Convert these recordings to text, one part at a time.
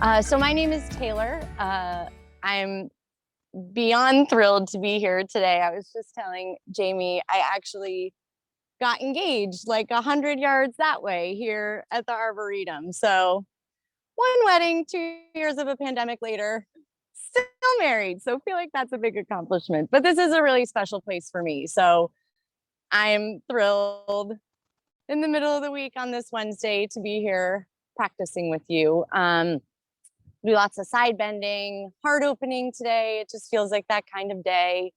So my name is Taylor. I'm beyond thrilled to be here today. I was just telling Jamie, I actually got engaged like 100 yards that way here at the Arboretum. So one wedding, 2 years of a pandemic later, still married. So I feel like that's a big accomplishment. But this is a really special place for me. So I'm thrilled in the middle of the week on this Wednesday to be here practicing with you. Do lots of side bending, heart opening today. It just feels like that kind of day.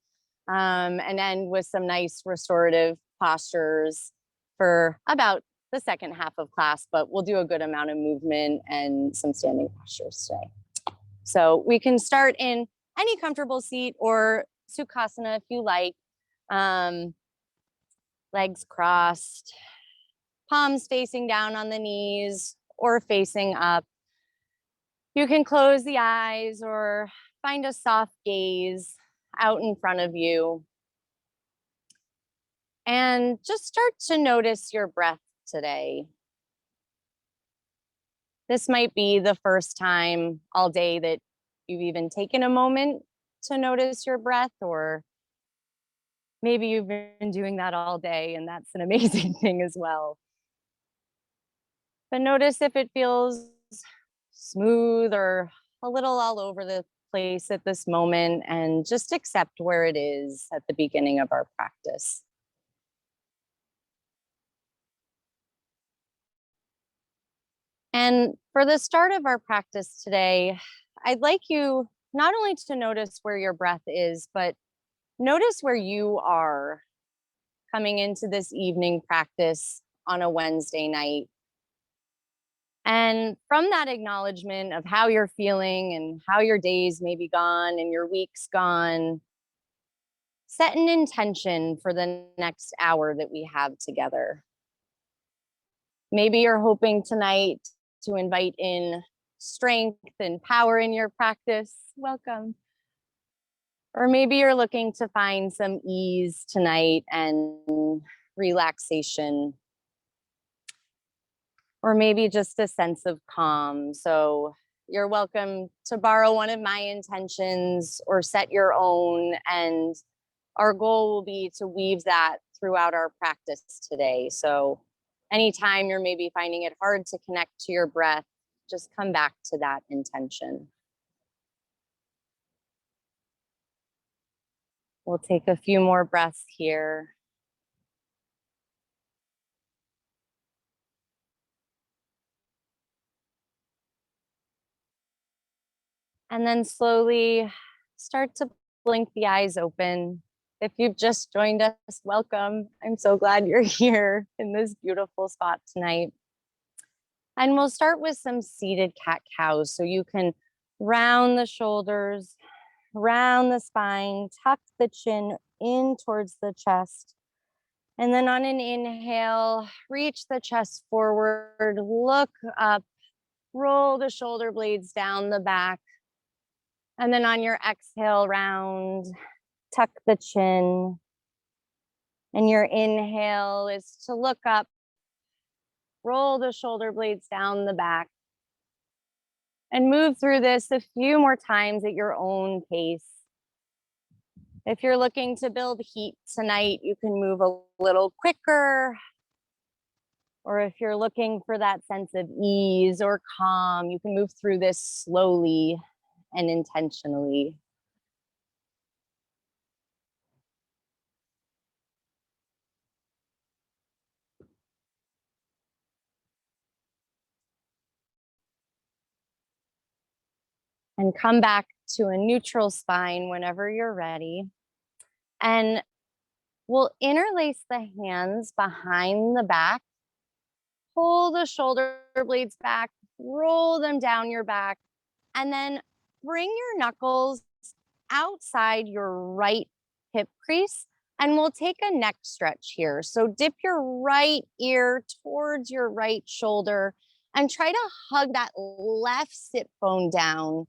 And then with some nice restorative postures for about the second half of class, but we'll do a good amount of movement and some standing postures today. So we can start in any comfortable seat or Sukhasana if you like. Legs crossed, palms facing down on the knees or facing up. You can close the eyes or find a soft gaze out in front of you. And just start to notice your breath today. This might be the first time all day that you've even taken a moment to notice your breath, or maybe you've been doing that all day, and that's an amazing thing as well. But notice if it feels smooth or a little all over the place at this moment, and just accept where it is at the beginning of our practice. And for the start of our practice today, I'd like you not only to notice where your breath is, but notice where you are coming into this evening practice on a Wednesday night. And from that acknowledgement of how you're feeling and how your days may be gone and your week's gone, set an intention for the next hour that we have together. Maybe you're hoping tonight to invite in strength and power in your practice. Welcome. Or maybe you're looking to find some ease tonight and relaxation. Or maybe just a sense of calm. So you're welcome to borrow one of my intentions or set your own. And our goal will be to weave that throughout our practice today. So anytime you're maybe finding it hard to connect to your breath, just come back to that intention. We'll take a few more breaths here. And then slowly start to blink the eyes open. If you've just joined us, welcome. I'm so glad you're here in this beautiful spot tonight. And we'll start with some seated cat-cows. So you can round the shoulders, round the spine, tuck the chin in towards the chest. And then on an inhale, reach the chest forward, look up, roll the shoulder blades down the back. And then on your exhale, round, tuck the chin. And your inhale is to look up, roll the shoulder blades down the back. And move through this a few more times at your own pace. If you're looking to build heat tonight, you can move a little quicker. Or if you're looking for that sense of ease or calm, you can move through this slowly and intentionally. And come back to a neutral spine whenever you're ready. And we'll interlace the hands behind the back. Pull the shoulder blades back, roll them down your back, and then bring your knuckles outside your right hip crease. And we'll take a neck stretch here. So dip your right ear towards your right shoulder and try to hug that left sit bone down.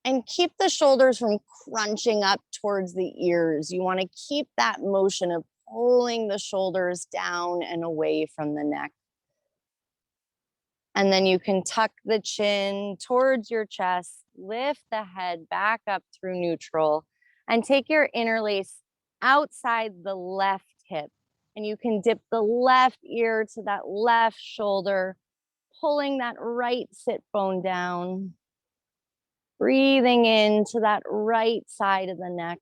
And keep the shoulders from crunching up towards the ears. You want to keep that motion of pulling the shoulders down and away from the neck. And then you can tuck the chin towards your chest, lift the head back up through neutral, and take your interlace outside the left hip. And you can dip the left ear to that left shoulder, pulling that right sit bone down, breathing into that right side of the neck.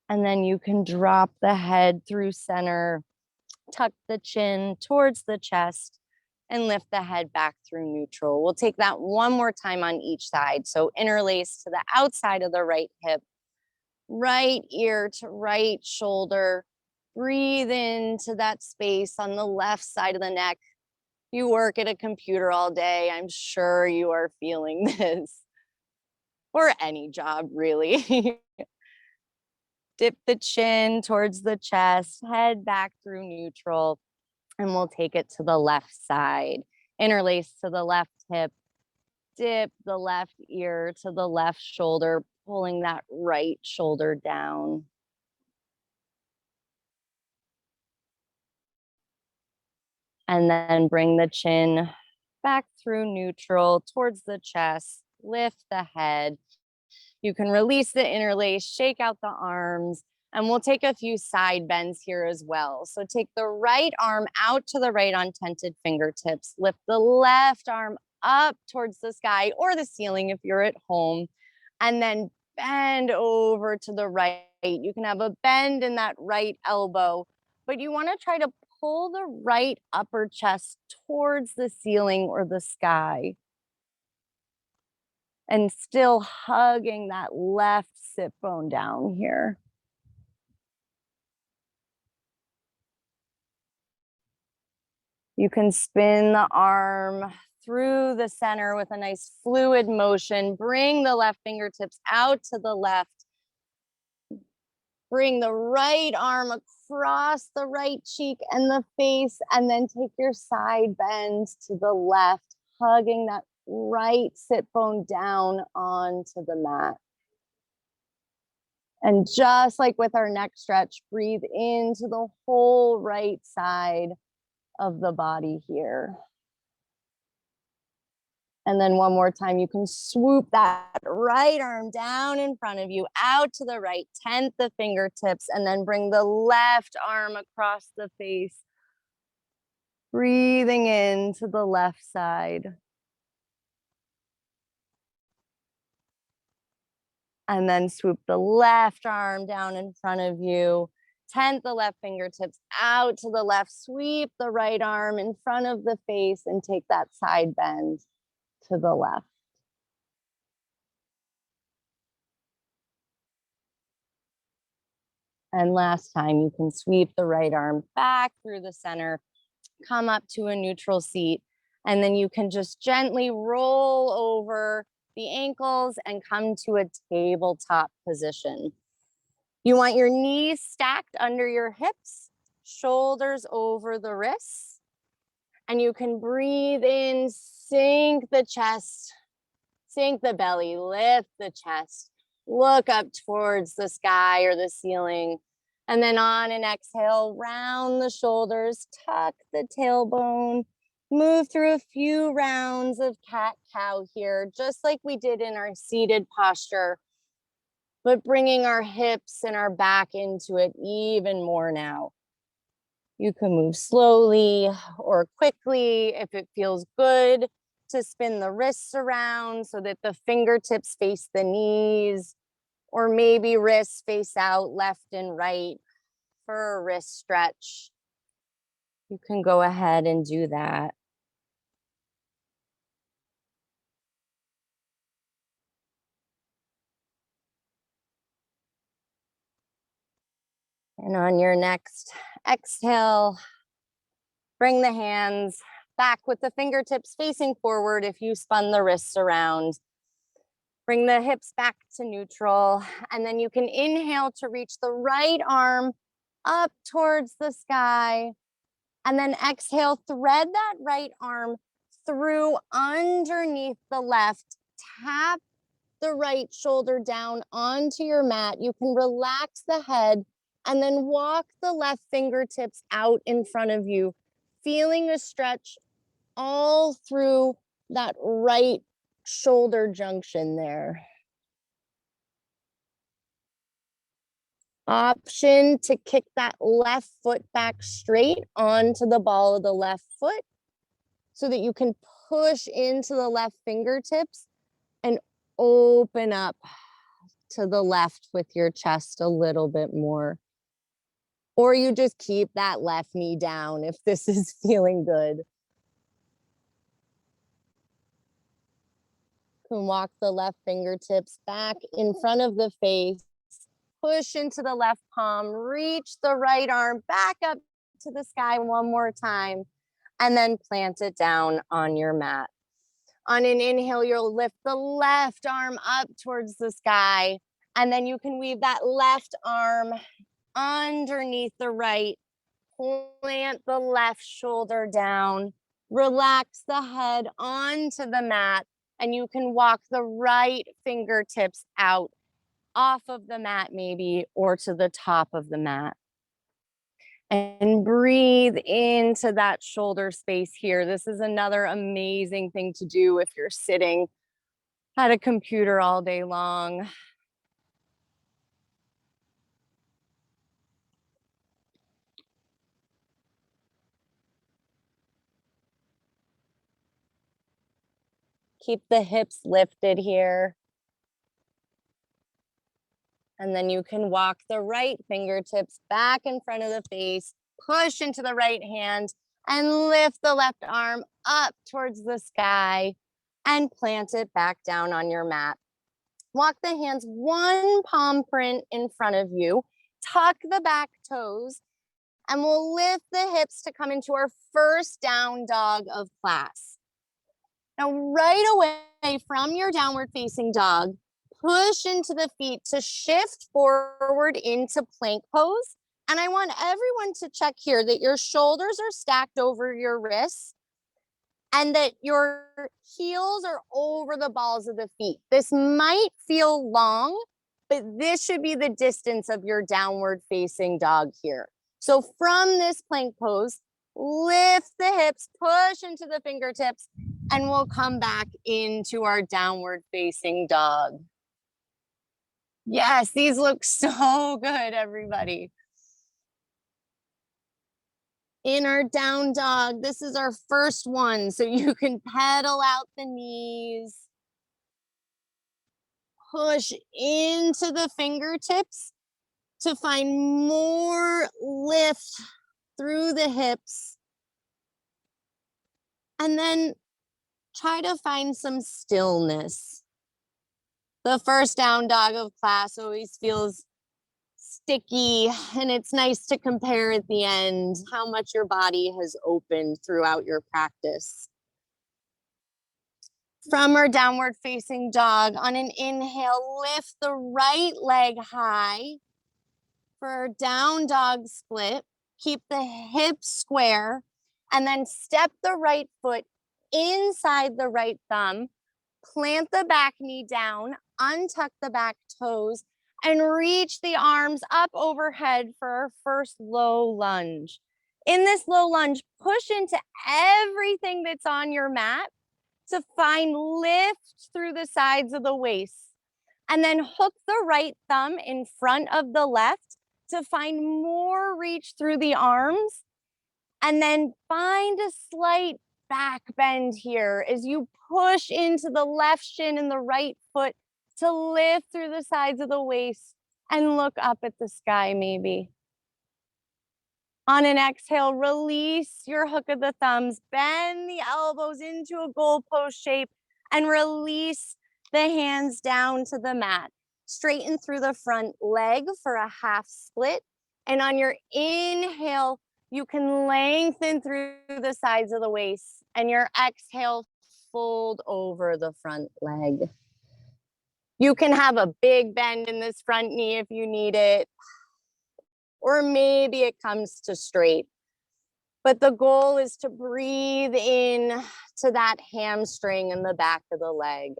And then you can drop the head through center, tuck the chin towards the chest, and lift the head back through neutral. We'll take that one more time on each side. So interlace to the outside of the right hip, right ear to right shoulder. Breathe into that space on the left side of the neck. You work at a computer all day. I'm sure you are feeling this. Or any job, really. Dip the chin towards the chest, head back through neutral, and we'll take it to the left side. Interlace to the left hip, dip the left ear to the left shoulder, pulling that right shoulder down. And then bring the chin back through neutral towards the chest, lift the head. You can release the interlace, shake out the arms, and we'll take a few side bends here as well. So take the right arm out to the right on tented fingertips. Lift the left arm up towards the sky or the ceiling if you're at home. And then bend over to the right. You can have a bend in that right elbow, but you want to try to pull the right upper chest towards the ceiling or the sky. And still hugging that left sit bone down here. You can spin the arm through the center with a nice fluid motion. Bring the left fingertips out to the left. Bring the right arm across the right cheek and the face, and then take your side bend to the left, hugging that right sit bone down onto the mat. And just like with our neck stretch, breathe into the whole right side of the body here. And then one more time, you can swoop that right arm down in front of you, out to the right, tent the fingertips, and then bring the left arm across the face. Breathing into the left side. And then swoop the left arm down in front of you. Tent the left fingertips out to the left. Sweep the right arm in front of the face and take that side bend to the left. And last time, you can sweep the right arm back through the center, come up to a neutral seat, and then you can just gently roll over the ankles and come to a tabletop position. You want your knees stacked under your hips, shoulders over the wrists, and you can breathe in, sink the chest, sink the belly, lift the chest, look up towards the sky or the ceiling, and then on an exhale, round the shoulders, tuck the tailbone, move through a few rounds of cat-cow here, just like we did in our seated posture, but bringing our hips and our back into it even more now. You can move slowly or quickly if it feels good to spin the wrists around so that the fingertips face the knees, or maybe wrists face out left and right for a wrist stretch. You can go ahead and do that. And on your next exhale, bring the hands back with the fingertips facing forward if you spun the wrists around. Bring the hips back to neutral, and then you can inhale to reach the right arm up towards the sky, and then exhale, thread that right arm through underneath the left, tap the right shoulder down onto your mat. You can relax the head and then walk the left fingertips out in front of you. feeling a stretch all through that right shoulder junction there. Option to kick that left foot back straight onto the ball of the left foot so that you can push into the left fingertips and open up to the left with your chest a little bit more. Or you just keep that left knee down if this is feeling good. You can walk the left fingertips back in front of the face. Push into the left palm, reach the right arm back up to the sky one more time, and then plant it down on your mat. On an inhale, you'll lift the left arm up towards the sky, and then you can weave that left arm underneath the right, plant the left shoulder down, relax the head onto the mat, and you can walk the right fingertips out off of the mat maybe, or to the top of the mat. And breathe into that shoulder space here. This is another amazing thing to do if you're sitting at a computer all day long. Keep the hips lifted here. And then you can walk the right fingertips back in front of the face, push into the right hand, and lift the left arm up towards the sky and plant it back down on your mat. Walk the hands one palm print in front of you, tuck the back toes, and we'll lift the hips to come into our first down dog of class. Now, right away from your downward facing dog, push into the feet to shift forward into plank pose. And I want everyone to check here that your shoulders are stacked over your wrists and that your heels are over the balls of the feet. This might feel long, but this should be the distance of your downward facing dog here. So from this plank pose, lift the hips, push into the fingertips, and we'll come back into our downward facing dog. Yes, these look so good, everybody. In our down dog, this is our first one. So you can pedal out the knees, push into the fingertips to find more lift through the hips. And then try to find some stillness. The first down dog of class always feels sticky, and it's nice to compare at the end how much your body has opened throughout your practice. From our downward facing dog, on an inhale, lift the right leg high. For our down dog split, keep the hips square, and then step the right foot inside the right thumb, plant the back knee down, untuck the back toes, and reach the arms up overhead for our first low lunge. In this low lunge, push into everything that's on your mat to find lift through the sides of the waist. And then hook the right thumb in front of the left to find more reach through the arms. And then find a slight back bend here as you push into the left shin and the right foot to lift through the sides of the waist and look up at the sky maybe. On an exhale, release your hook of the thumbs, bend the elbows into a goalpost shape, and release the hands down to the mat. Straighten through the front leg for a half split. And on your inhale, you can lengthen through the sides of the waist, and your exhale, fold over the front leg. You can have a big bend in this front knee if you need it, or maybe it comes to straight. But the goal is to breathe in to that hamstring in the back of the leg.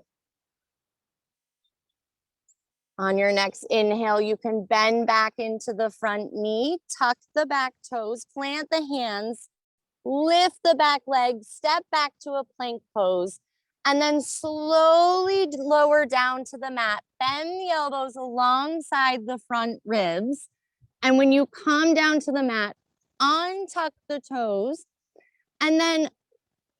On your next inhale, you can bend back into the front knee, tuck the back toes, plant the hands, lift the back leg, step back to a plank pose, and then slowly lower down to the mat. Bend the elbows alongside the front ribs. And when you come down to the mat, untuck the toes, and then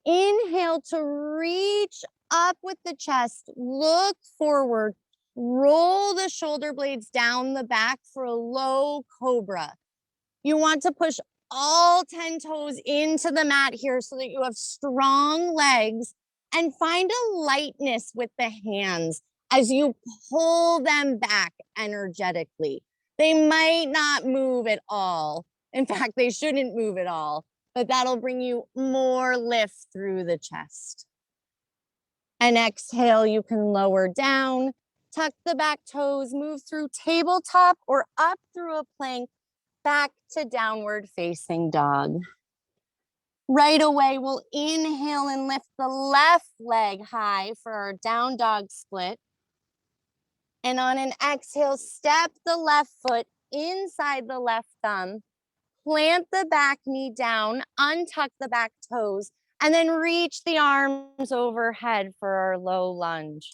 inhale to reach up with the chest, look forward, roll the shoulder blades down the back for a low cobra. You want to push all 10 toes into the mat here so that you have strong legs, and find a lightness with the hands as you pull them back energetically. They might not move at all. In fact, they shouldn't move at all, but that'll bring you more lift through the chest. And exhale, you can lower down, tuck the back toes, move through tabletop or up through a plank, back to downward facing dog. Right away, we'll inhale and lift the left leg high for our down dog split. And on an exhale, step the left foot inside the left thumb, plant the back knee down, untuck the back toes, and then reach the arms overhead for our low lunge.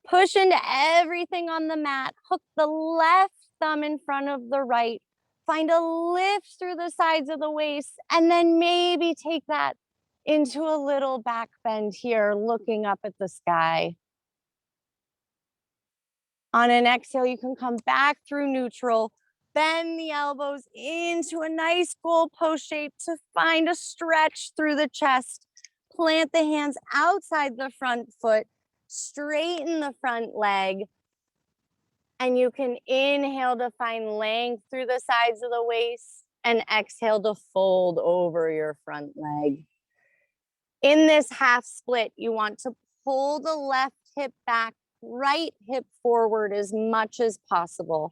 Push into everything on the mat, hook the left thumb in front of the right, find a lift through the sides of the waist, and then maybe take that into a little back bend here, looking up at the sky. On an exhale, you can come back through neutral, bend the elbows into a nice goal post shape to find a stretch through the chest. Plant the hands outside the front foot, straighten the front leg, and you can inhale to find length through the sides of the waist and exhale to fold over your front leg. In this half split, you want to pull the left hip back, right hip forward as much as possible.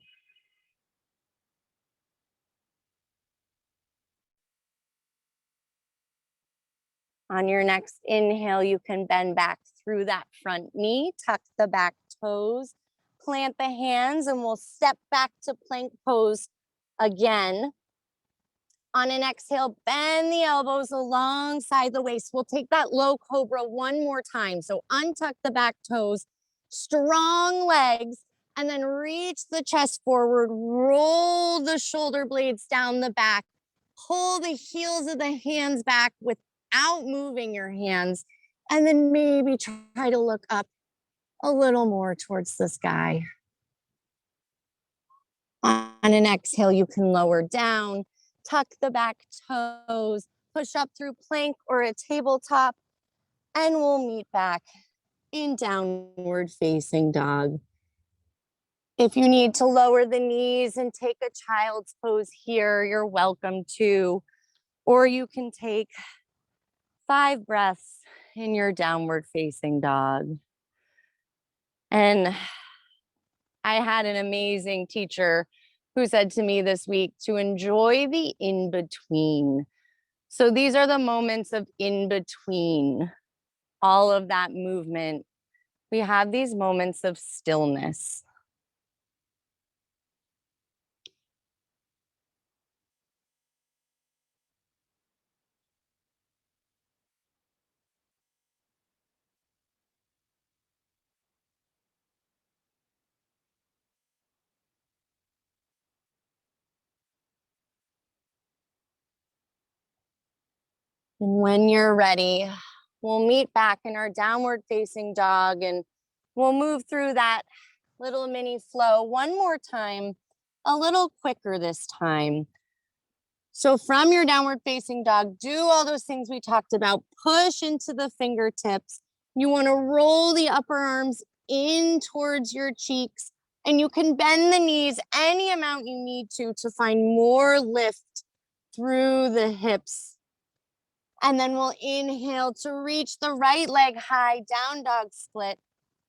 On your next inhale, you can bend back through that front knee, tuck the back toes, plant the hands, and we'll step back to plank pose again. On an exhale, bend the elbows alongside the waist. We'll take that low cobra one more time. So untuck the back toes, strong legs, and then reach the chest forward, roll the shoulder blades down the back, pull the heels of the hands back without moving your hands, and then maybe try to look up a little more towards the sky. On an exhale, you can lower down, tuck the back toes, push up through plank or a tabletop, and we'll meet back in downward facing dog. If you need to lower the knees and take a child's pose here, you're welcome to, or you can take 5 breaths in your downward facing dog. And I had an amazing teacher who said to me this week to enjoy the in-between. So these are the moments of in-between all of that movement. We have these moments of stillness. And when you're ready, we'll meet back in our downward facing dog, and we'll move through that little mini flow one more time, a little quicker this time. So from your downward facing dog, do all those things we talked about. Push into the fingertips. You want to roll the upper arms in towards your cheeks, and you can bend the knees any amount you need to find more lift through the hips. And then we'll inhale to reach the right leg high, down dog split.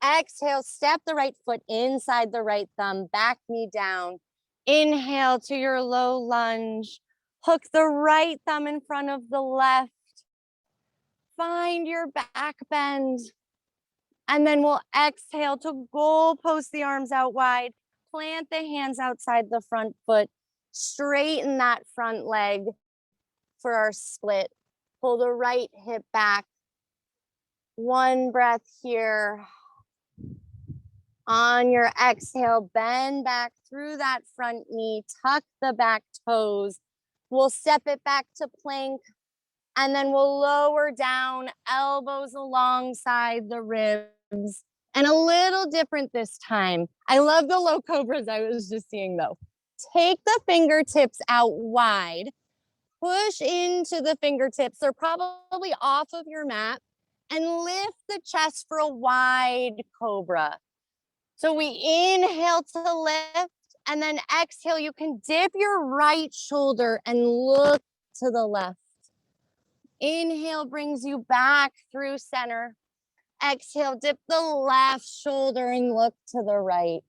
Exhale, step the right foot inside the right thumb, back knee down. Inhale to your low lunge. Hook the right thumb in front of the left. Find your back bend. And then we'll exhale to goal post the arms out wide. Plant the hands outside the front foot. Straighten that front leg for our split. Pull the right hip back. One breath here. On your exhale, bend back through that front knee, tuck the back toes. We'll step it back to plank, and then we'll lower down, elbows alongside the ribs. And a little different this time. I love the low cobras I was just seeing though. Take the fingertips out wide, push into the fingertips. They're probably off of your mat, and lift the chest for a wide cobra. So we inhale to lift, and then exhale. You can dip your right shoulder and look to the left. Inhale brings you back through center. Exhale, dip the left shoulder and look to the right.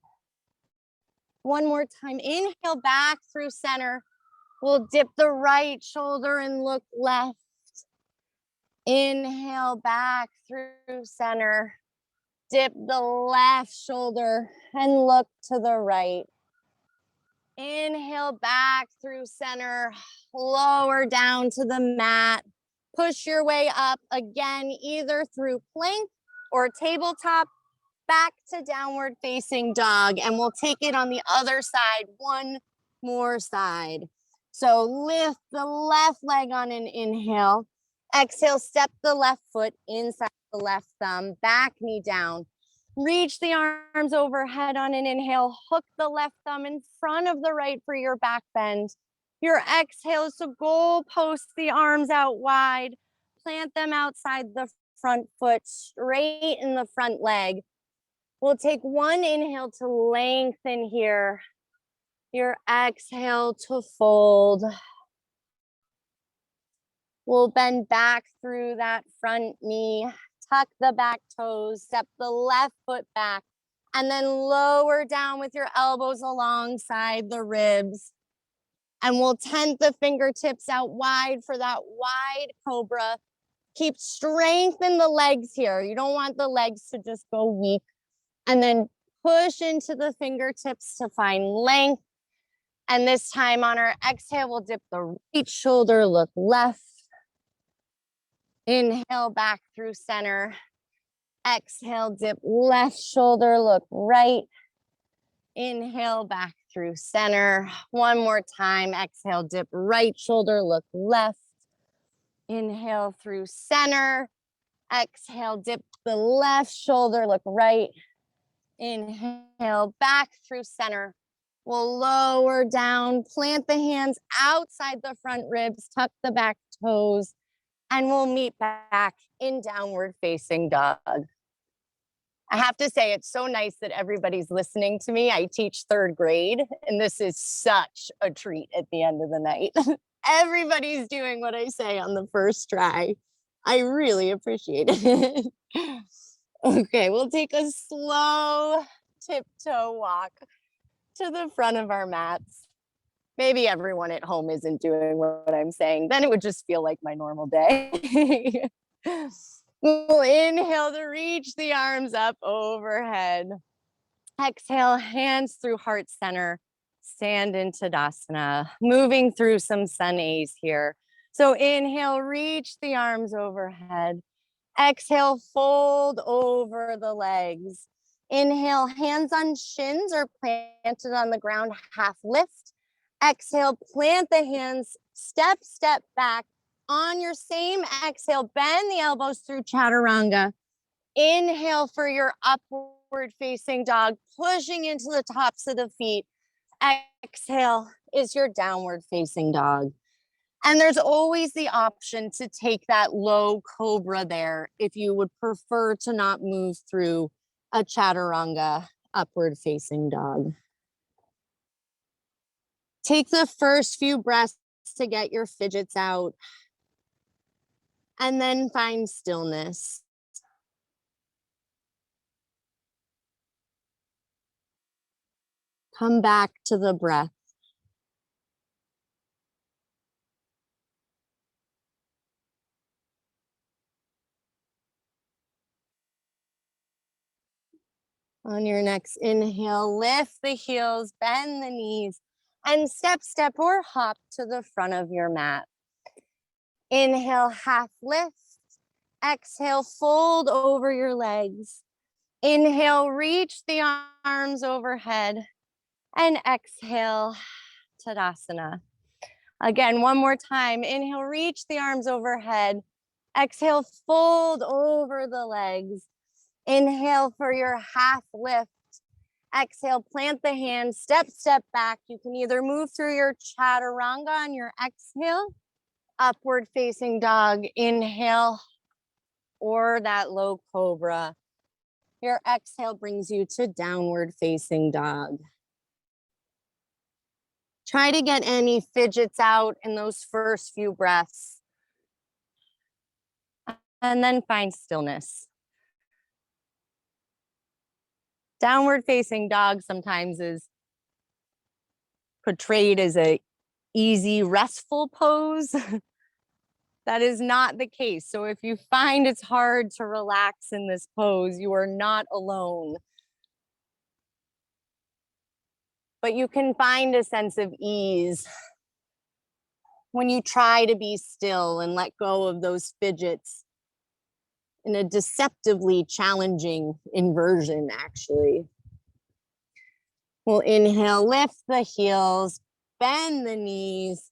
One more time. Inhale back through center. We'll dip the right shoulder and look left. Inhale back through center. Dip the left shoulder and look to the right. Inhale back through center. Lower down to the mat. Push your way up again, either through plank or tabletop, back to downward facing dog. And we'll take it on the other side, one more side. So lift the left leg on an inhale. Exhale, step the left foot inside the left thumb, back knee down. Reach the arms overhead on an inhale. Hook the left thumb in front of the right for your back bend. Your exhale is to goalpost the arms out wide. Plant them outside the front foot, straighten the front leg. We'll take one inhale to lengthen here. Your exhale to fold. We'll bend back through that front knee. Tuck the back toes, step the left foot back, and then lower down with your elbows alongside the ribs. And we'll tent the fingertips out wide for that wide cobra. Keep strength in the legs here. You don't want the legs to just go weak. And then push into the fingertips to find length. And this time on our exhale, we'll dip the right shoulder, look left. Inhale back through center. Exhale, dip left shoulder, look right. Inhale back through center. One more time. Exhale, dip right shoulder, look left. Inhale through center. Exhale, dip the left shoulder, look right. Inhale back through center. We'll lower down, plant the hands outside the front ribs, tuck the back toes. And we'll meet back in downward facing dog. I have to say, it's so nice that everybody's listening to me. I teach third grade, and this is such a treat at the end of the night. Everybody's doing what I say on the first try. I really appreciate it. Okay, we'll take a slow tiptoe walk to the front of our mats. Maybe everyone at home isn't doing what I'm saying. Then it would just feel like my normal day. We'll inhale to reach the arms up overhead. Exhale, hands through heart center. Stand in Tadasana. Moving through some sun A's here. So inhale, reach the arms overhead. Exhale, fold over the legs. Inhale, hands on shins or planted on the ground, half lift. Exhale, plant the hands, step back. On your same exhale, bend the elbows through chaturanga. Inhale for your upward facing dog, pushing into the tops of the feet. Exhale is your downward facing dog. And there's always the option to take that low cobra there if you would prefer to not move through a chaturanga upward facing dog. Take the first few breaths to get your fidgets out, and then find stillness. Come back to the breath. On your next inhale, lift the heels, bend the knees, and step or hop to the front of your mat. Inhale, half lift. Exhale, fold over your legs. Inhale, reach the arms overhead. And exhale, Tadasana. Again, one more time. Inhale, reach the arms overhead. Exhale, fold over the legs. Inhale for your half lift. Exhale, plant the hands, step back. You can either move through your chaturanga on your exhale, upward facing dog, inhale, or that low cobra. Your exhale brings you to downward facing dog. Try to get any fidgets out in those first few breaths. And then find stillness. Downward facing dog sometimes is portrayed as a easy, restful pose. That is not the case. So if you find it's hard to relax in this pose, you are not alone. But you can find a sense of ease when you try to be still and let go of those fidgets in a deceptively challenging inversion, actually. We'll inhale, lift the heels, bend the knees,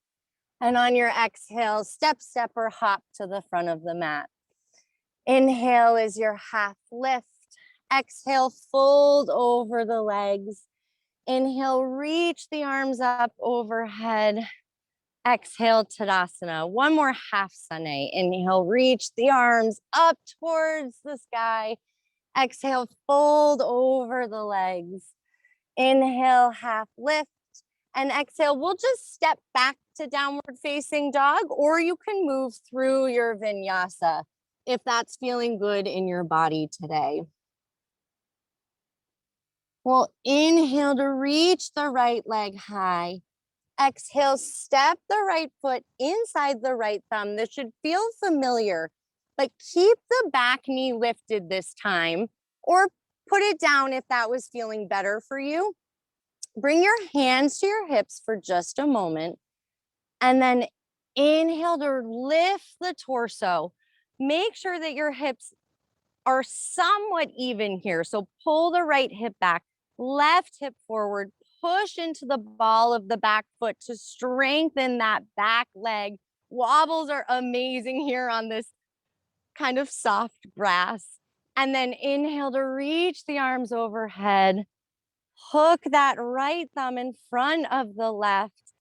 and on your exhale, step, or hop to the front of the mat. Inhale is your half lift. Exhale, fold over the legs. Inhale, reach the arms up overhead. Exhale, Tadasana. One more half sunny. Inhale, reach the arms up towards the sky. Exhale, fold over the legs. Inhale, half lift. And exhale, we'll just step back to downward facing dog, or you can move through your vinyasa if that's feeling good in your body today. We'll inhale to reach the right leg high. Exhale, step the right foot inside the right thumb. This should feel familiar, but keep the back knee lifted this time, or put it down if that was feeling better for you. Bring your hands to your hips for just a moment, and then inhale to lift the torso. Make sure that your hips are somewhat even here. So pull the right hip back, left hip forward, push into the ball of the back foot to strengthen that back leg. Wobbles are amazing here on this kind of soft grass. And then inhale to reach the arms overhead. Hook that right thumb in front of the left,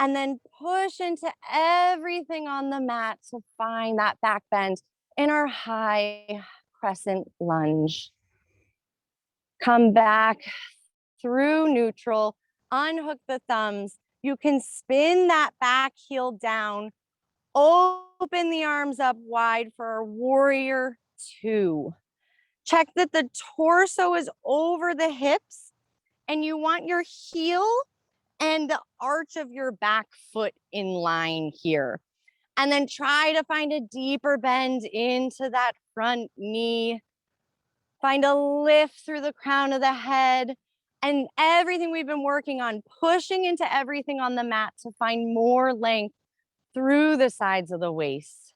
and then push into everything on the mat to find that back bend in our high crescent lunge. Come back through neutral, unhook the thumbs. You can spin that back heel down, open the arms up wide for our warrior two. Check that the torso is over the hips, and you want your heel and the arch of your back foot in line here. And then try to find a deeper bend into that front knee. Find a lift through the crown of the head, and everything we've been working on, pushing into everything on the mat to find more length through the sides of the waist.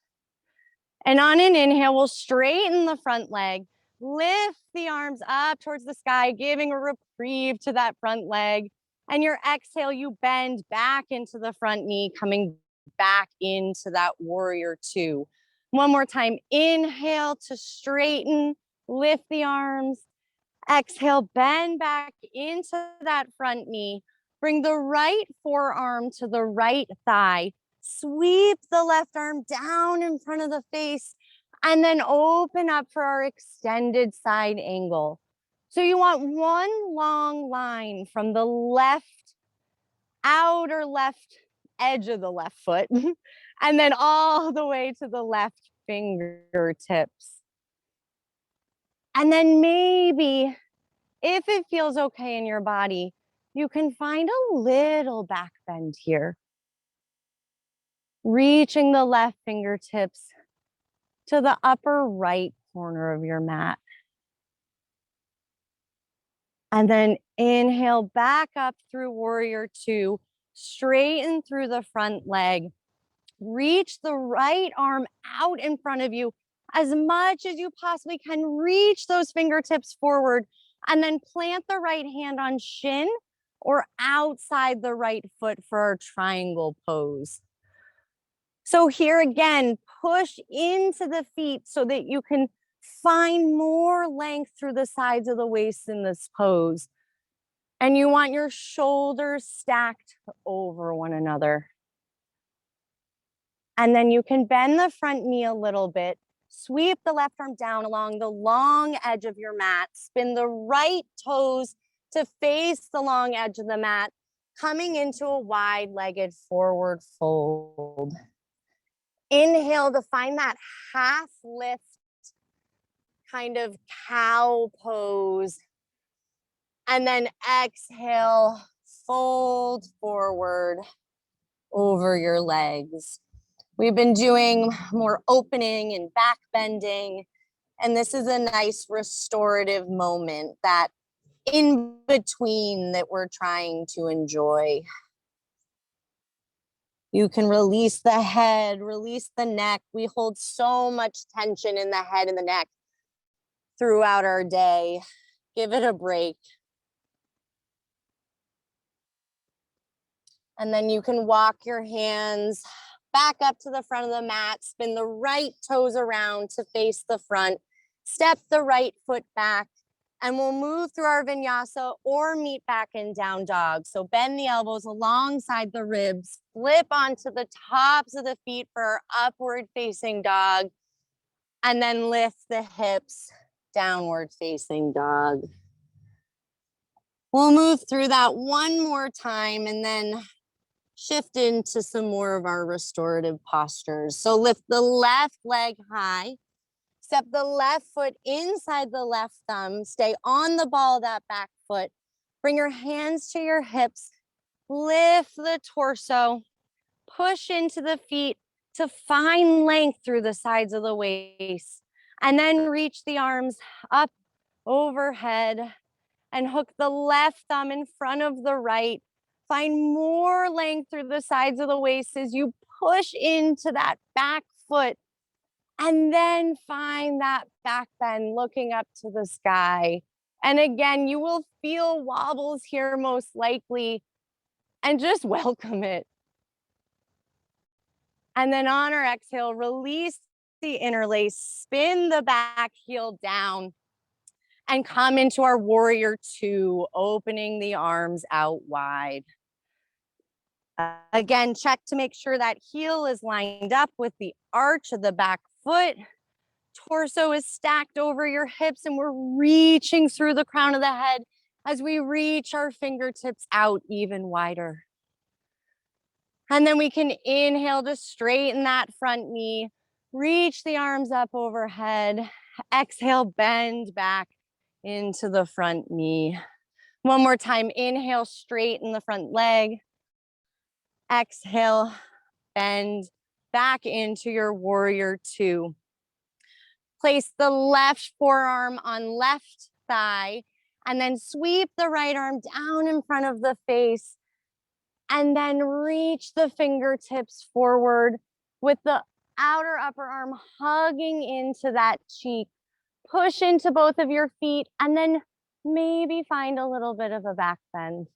And on an inhale, we'll straighten the front leg, lift the arms up towards the sky, giving a reprieve to that front leg. And your exhale, you bend back into the front knee, coming back into that warrior two. One more time, inhale to straighten, lift the arms. Exhale, bend back into that front knee. Bring the right forearm to the right thigh. Sweep the left arm down in front of the face, and then open up for our extended side angle. So you want one long line from the left, outer left edge of the left foot, and then all the way to the left fingertips. And then maybe, if it feels okay in your body, you can find a little back bend here. Reaching the left fingertips to the upper right corner of your mat. And then inhale back up through warrior two, straighten through the front leg. reach the right arm out in front of you as much as you possibly can. Reach those fingertips forward and then plant the right hand on shin or outside the right foot for our triangle pose. So here again, push into the feet so that you can find more length through the sides of the waist in this pose. And you want your shoulders stacked over one another. And then you can bend the front knee a little bit, sweep the left arm down along the long edge of your mat, spin the right toes to face the long edge of the mat, coming into a wide-legged forward fold. Inhale to find that half lift, kind of cow pose. And then exhale, fold forward over your legs. We've been doing more opening and back bending, and this is a nice restorative moment, that in between that we're trying to enjoy. You can release the head, release the neck. We hold so much tension in the head and the neck throughout our day. Give it a break. And then you can walk your hands back up to the front of the mat, spin the right toes around to face the front, step the right foot back, and we'll move through our vinyasa or meet back in down dog. So bend the elbows alongside the ribs, flip onto the tops of the feet for our upward facing dog, and then lift the hips, downward facing dog. We'll move through that one more time and then shift into some more of our restorative postures. So lift the left leg high, step the left foot inside the left thumb, stay on the ball of that back foot, bring your hands to your hips, lift the torso, push into the feet to find length through the sides of the waist, and then reach the arms up overhead and hook the left thumb in front of the right. Find more length through the sides of the waist as you push into that back foot, and then find that back bend looking up to the sky. And again, you will feel wobbles here most likely, and just welcome it. And then on our exhale, release the interlace, spin the back heel down, and come into our warrior two, opening the arms out wide. Again, check to make sure that heel is lined up with the arch of the back foot. Torso is stacked over your hips, and we're reaching through the crown of the head as we reach our fingertips out even wider. And then we can inhale to straighten that front knee, reach the arms up overhead. Exhale, bend back into the front knee. One more time, inhale, straighten the front leg. Exhale, bend back into your warrior two. Place the left forearm on left thigh, and then sweep the right arm down in front of the face, and then reach the fingertips forward with the outer upper arm hugging into that cheek. Push into both of your feet, and then maybe find a little bit of a back bend.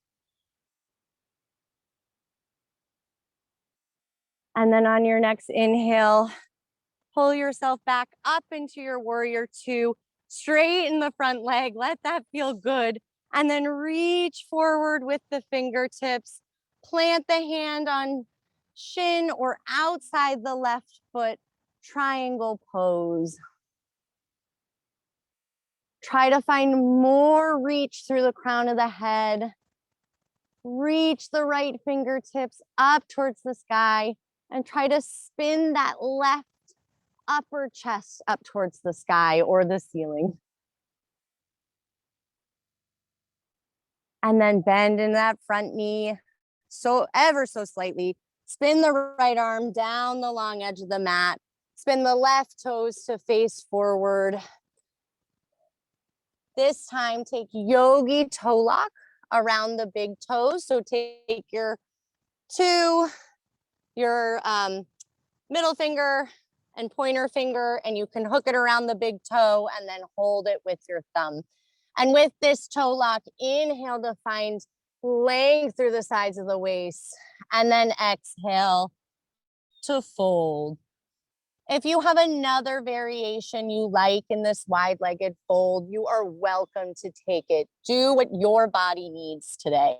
And then on your next inhale, pull yourself back up into your warrior two, straighten the front leg, let that feel good. And then reach forward with the fingertips, plant the hand on shin or outside the left foot, triangle pose. Try to find more reach through the crown of the head. Reach the right fingertips up towards the sky and try to spin that left upper chest up towards the sky or the ceiling. And then bend in that front knee so ever so slightly. Spin the right arm down the long edge of the mat. Spin the left toes to face forward. This time, take yogi toe lock around the big toes. So take your middle finger and pointer finger, and you can hook it around the big toe and then hold it with your thumb. And with this toe lock, inhale to find length through the sides of the waist, and then exhale to fold. If you have another variation you like in this wide-legged fold, you are welcome to take it. Do what your body needs today,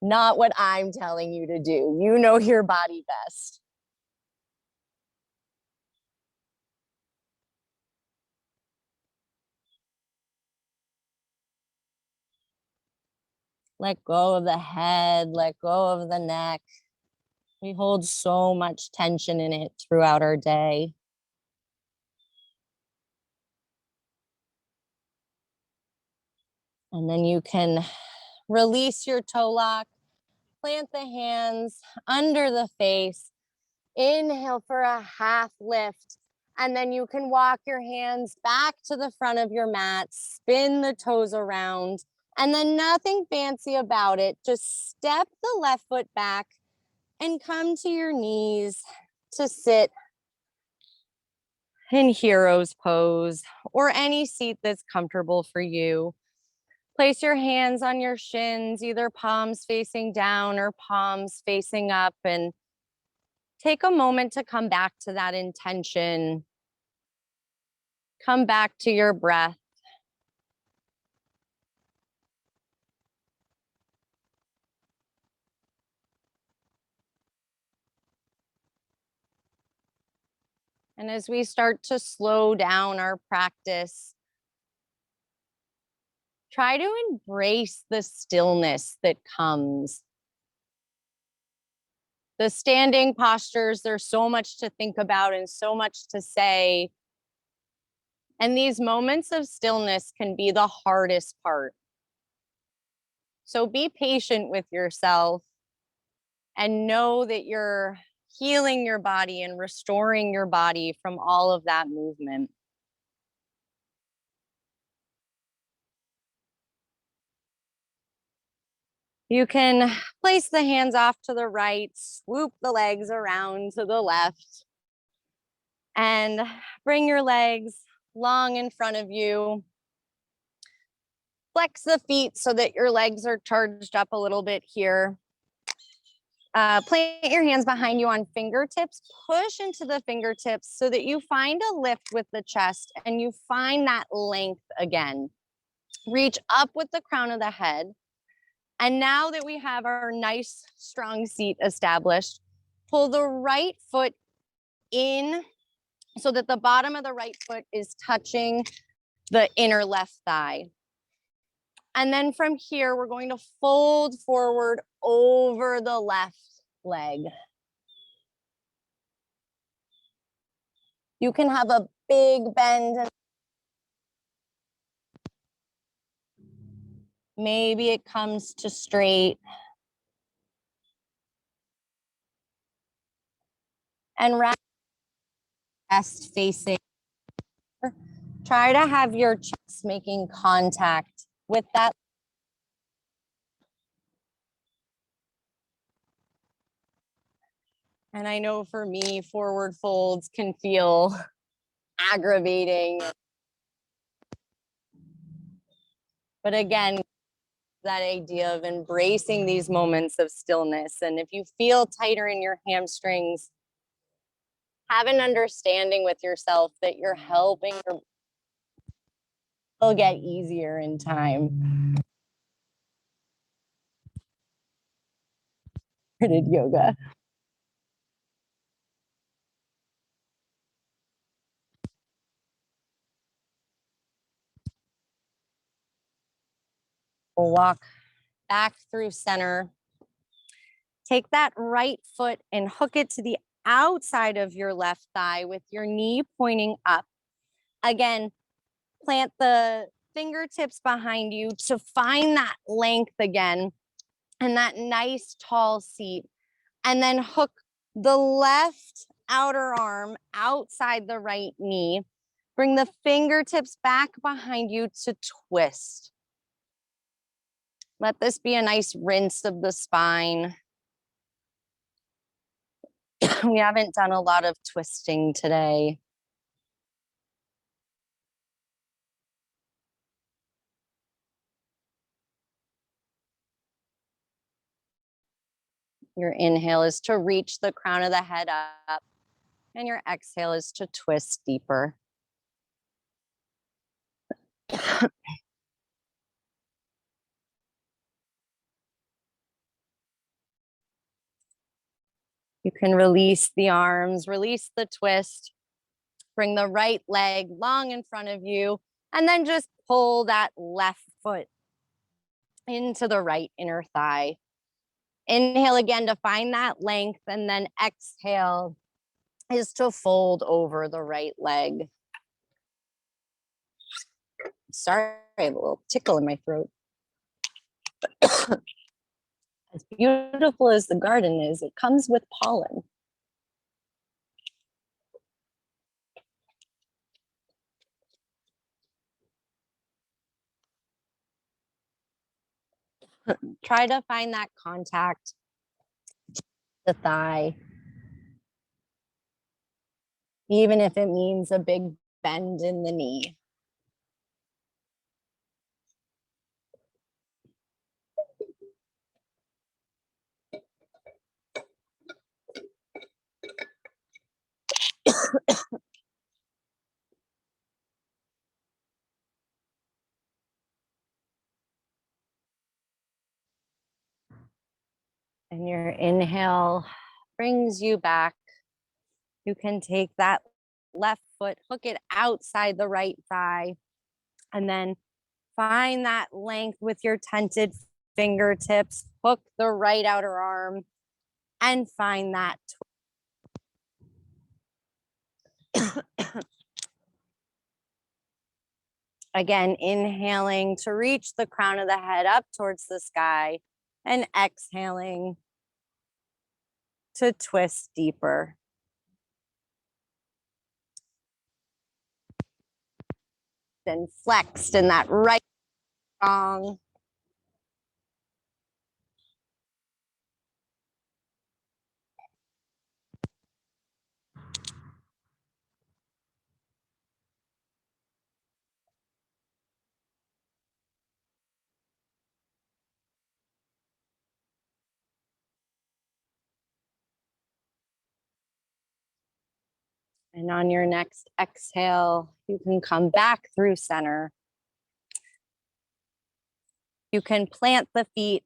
not what I'm telling you to do. You know your body best. Let go of the head, let go of the neck. We hold so much tension in it throughout our day. And then you can release your toe lock, plant the hands under the face, inhale for a half lift, and then you can walk your hands back to the front of your mat, spin the toes around, and then nothing fancy about it. Just step the left foot back and come to your knees to sit in hero's pose or any seat that's comfortable for you. Place your hands on your shins, either palms facing down or palms facing up, and take a moment to come back to that intention. Come back to your breath. And as we start to slow down our practice, try to embrace the stillness that comes. The standing postures, there's so much to think about and so much to say. And these moments of stillness can be the hardest part. So be patient with yourself and know that you're healing your body and restoring your body from all of that movement. You can place the hands off to the right, swoop the legs around to the left, and bring your legs long in front of you. Flex the feet so that your legs are charged up a little bit here. Plant your hands behind you on fingertips. Push into the fingertips so that you find a lift with the chest and you find that length again. Reach up with the crown of the head. And now that we have our nice, strong seat established, pull the right foot in so that the bottom of the right foot is touching the inner left thigh. And then from here, we're going to fold forward over the left leg. You can have a big bend. Maybe it comes to straight. And chest facing. Try to have your chest making contact with that. And I know for me, forward folds can feel aggravating. But again, that idea of embracing these moments of stillness. And if you feel tighter in your hamstrings, have an understanding with yourself that you're helping your will get easier in time. Did yoga. We'll walk back through center. Take that right foot and hook it to the outside of your left thigh with your knee pointing up. Again, plant the fingertips behind you to find that length again and that nice tall seat. And then hook the left outer arm outside the right knee. Bring the fingertips back behind you to twist. Let this be a nice rinse of the spine. We haven't done a lot of twisting today. Your inhale is to reach the crown of the head up, and your exhale is to twist deeper. You can release the arms, release the twist, bring the right leg long in front of you, and then just pull that left foot into the right inner thigh. Inhale again to find that length, and then exhale is to fold over the right leg. Sorry, I have a little tickle in my throat. As beautiful as the garden is, it comes with pollen. Try to find that contact, the thigh, even if it means a big bend in the knee. And your inhale brings you back. You can take that left foot, hook it outside the right thigh, and then find that length with your tented fingertips. Hook the right outer arm and find that Again, inhaling to reach the crown of the head up towards the sky, and exhaling to twist deeper. And flexed in that right strong. And on your next exhale, you can come back through center. You can plant the feet,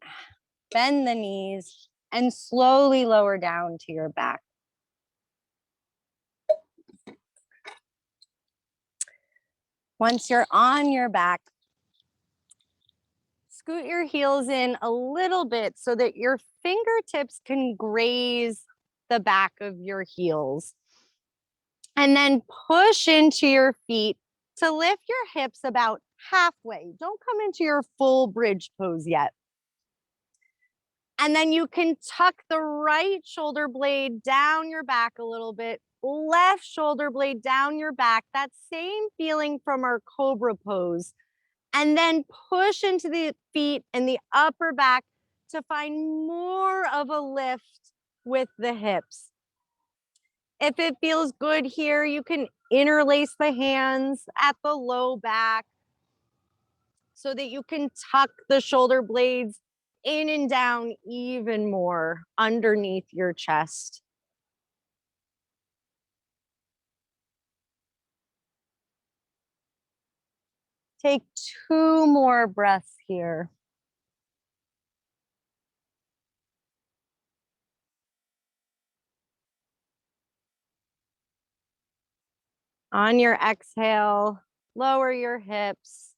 bend the knees, and slowly lower down to your back. Once you're on your back, scoot your heels in a little bit so that your fingertips can graze the back of your heels. And then push into your feet to lift your hips about halfway. Don't come into your full bridge pose yet. And then you can tuck the right shoulder blade down your back a little bit, left shoulder blade down your back. That same feeling from our Cobra pose. And then push into the feet and the upper back to find more of a lift with the hips. If it feels good here, you can interlace the hands at the low back so that you can tuck the shoulder blades in and down even more underneath your chest. Take 2 more breaths here. On your exhale, lower your hips.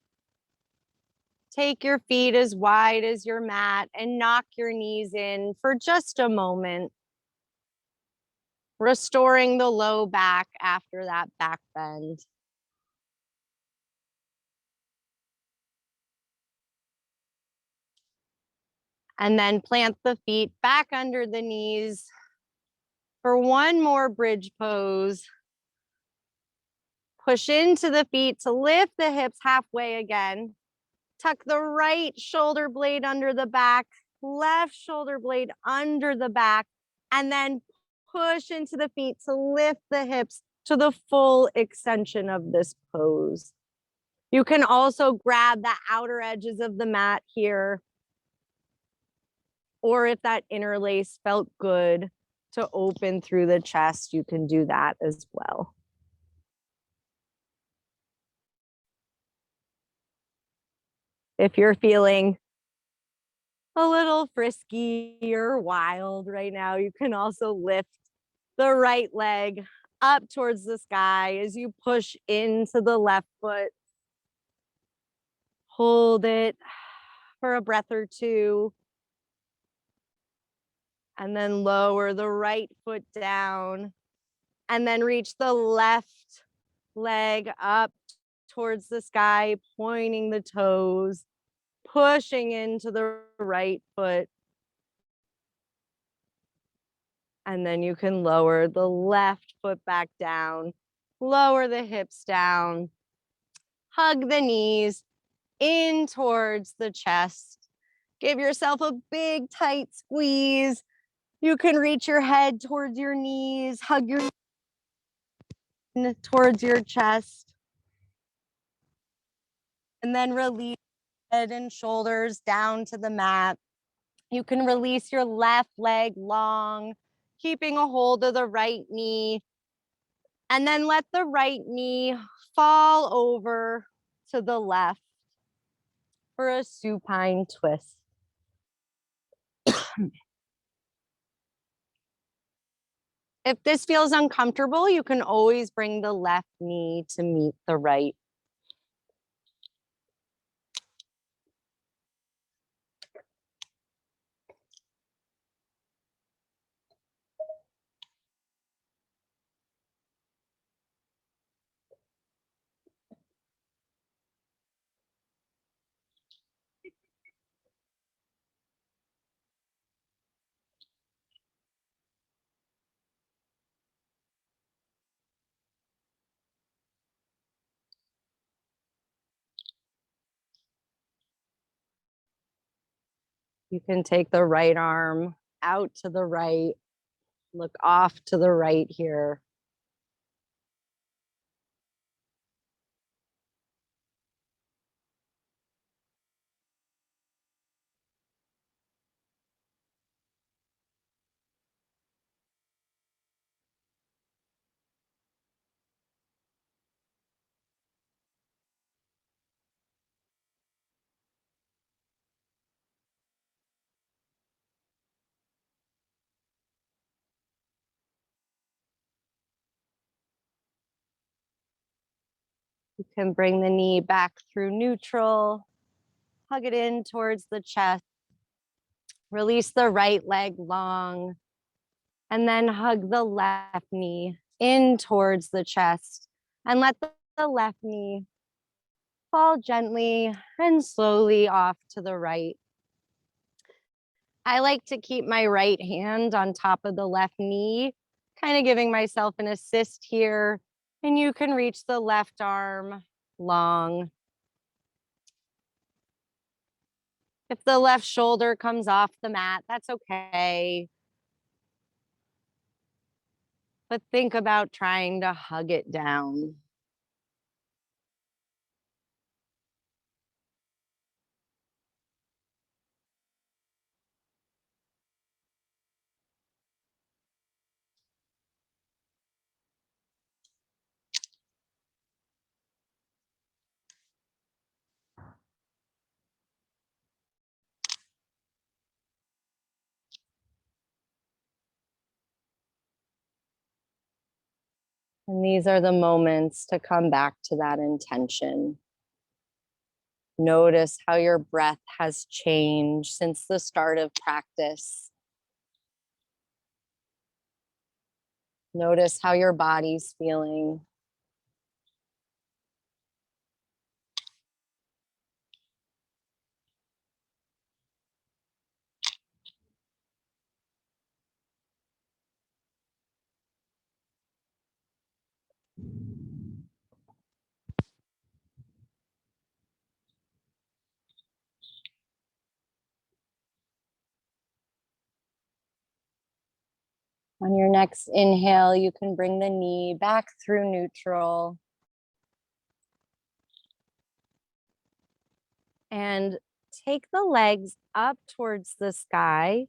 Take your feet as wide as your mat and knock your knees in for just a moment. Restoring the low back after that back bend. And then plant the feet back under the knees for one more bridge pose. Push into the feet to lift the hips halfway again. Tuck the right shoulder blade under the back, left shoulder blade under the back, and then push into the feet to lift the hips to the full extension of this pose. You can also grab the outer edges of the mat here, or if that interlace felt good to open through the chest, you can do that as well. If you're feeling a little frisky or wild right now, you can also lift the right leg up towards the sky as you push into the left foot. Hold it for a breath or two. And then lower the right foot down. And then reach the left leg up towards the sky, pointing the toes, pushing into the right foot. And then you can lower the left foot back down, lower the hips down, hug the knees in towards the chest. Give yourself a big, tight squeeze. You can reach your head towards your knees, hug your towards your chest. And then release head and shoulders down to the mat. You can release your left leg long, keeping a hold of the right knee. And then let the right knee fall over to the left for a supine twist. If this feels uncomfortable, you can always bring the left knee to meet the right. You can take the right arm out to the right, look off to the right here. You can bring the knee back through neutral, hug it in towards the chest, release the right leg long, and then hug the left knee in towards the chest and let the left knee fall gently and slowly off to the right. I like to keep my right hand on top of the left knee, kind of giving myself an assist here. And you can reach the left arm long. If the left shoulder comes off the mat, that's okay. But think about trying to hug it down. And these are the moments to come back to that intention. Notice how your breath has changed since the start of practice. Notice how your body's feeling. On your next inhale, you can bring the knee back through neutral. And take the legs up towards the sky.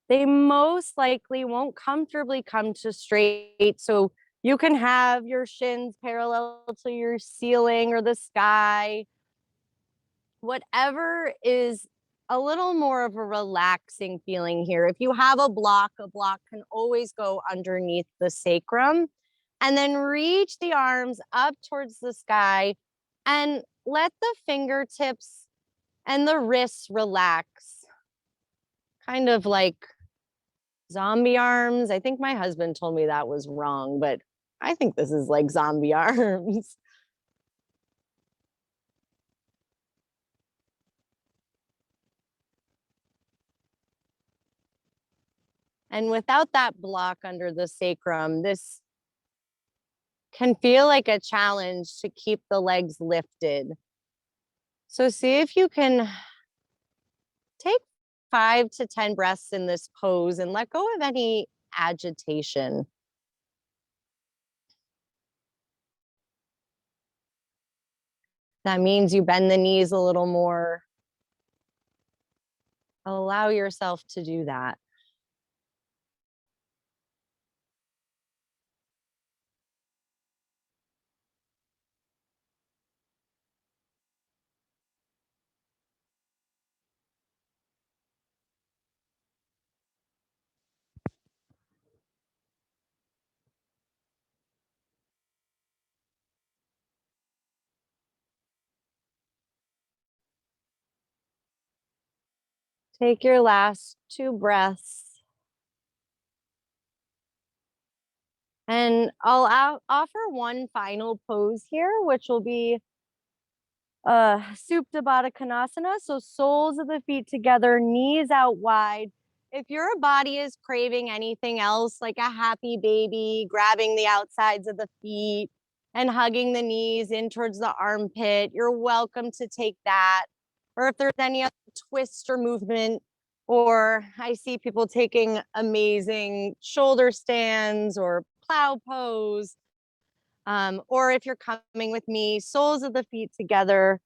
They most likely won't comfortably come to straight. So you can have your shins parallel to your ceiling or the sky. Whatever is a little more of a relaxing feeling here. If you have a block can always go underneath the sacrum. And then reach the arms up towards the sky and let the fingertips and the wrists relax. Kind of like zombie arms. I think my husband told me that was wrong, but I think this is like zombie arms. And without that block under the sacrum, this can feel like a challenge to keep the legs lifted. So see if you can take 5 to 10 breaths in this pose and let go of any agitation. That means you bend the knees a little more. Allow yourself to do that. Take your last 2 breaths. And I'll offer one final pose here, which will be Supta Baddha Konasana. So soles of the feet together, knees out wide. If your body is craving anything else, like a happy baby, grabbing the outsides of the feet and hugging the knees in towards the armpit, you're welcome to take that. Or if there's any other twist or movement, or I see people taking amazing shoulder stands or plow pose. Or if you're coming with me, soles of the feet together,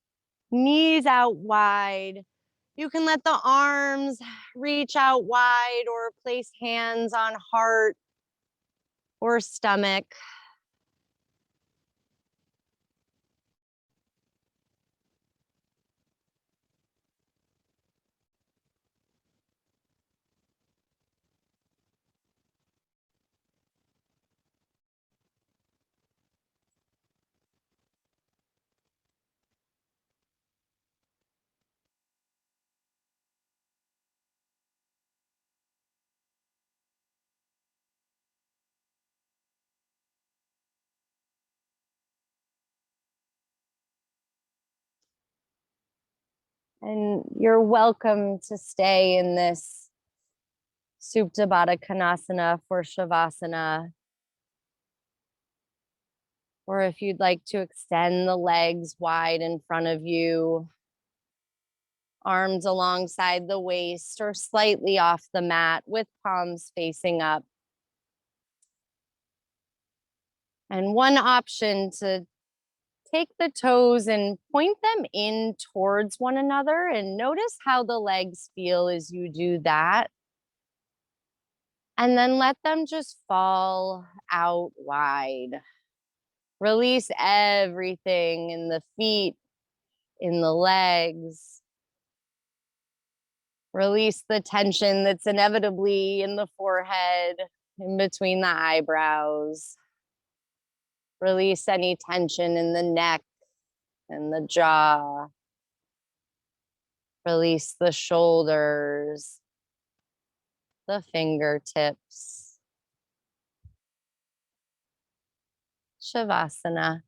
knees out wide. You can let the arms reach out wide or place hands on heart or stomach. And you're welcome to stay in this Supta Baddha Konasana for Savasana. Or if you'd like to extend the legs wide in front of you, arms alongside the waist or slightly off the mat with palms facing up. And one option to take the toes and point them in towards one another and notice how the legs feel as you do that. And then let them just fall out wide. Release everything in the feet, in the legs. Release the tension that's inevitably in the forehead, in between the eyebrows. Release any tension in the neck and the jaw. Release the shoulders, the fingertips. Shavasana.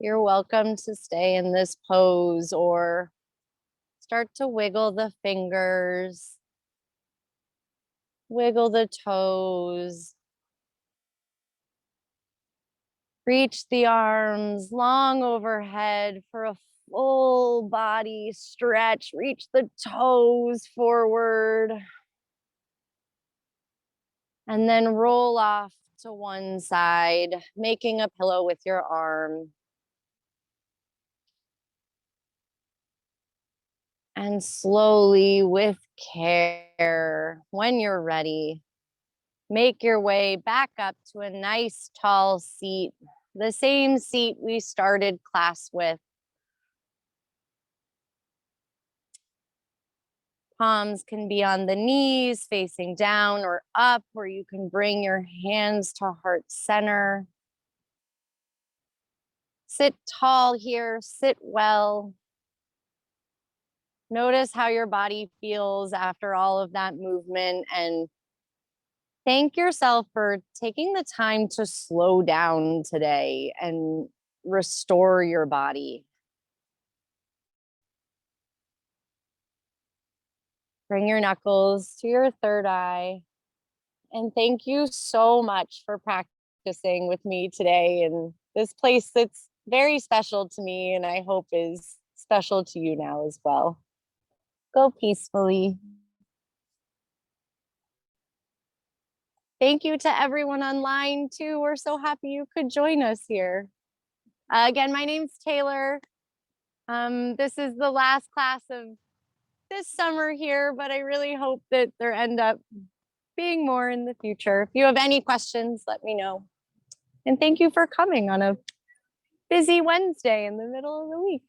You're welcome to stay in this pose or start to wiggle the fingers, wiggle the toes, reach the arms long overhead for a full body stretch. Reach the toes forward and then roll off to one side, making a pillow with your arm. And slowly, with care, when you're ready, make your way back up to a nice tall seat, the same seat we started class with. Palms can be on the knees, facing down or up, or you can bring your hands to heart center. Sit tall here, sit well. Notice how your body feels after all of that movement, and thank yourself for taking the time to slow down today and restore your body. Bring your knuckles to your third eye. And thank you so much for practicing with me today in this place that's very special to me, and I hope is special to you now as well. Go peacefully. Thank you to everyone online too. We're so happy you could join us here. Again, my name's Taylor. This is the last class of this summer here, but I really hope that there end up being more in the future. If you have any questions, let me know. And thank you for coming on a busy Wednesday in the middle of the week.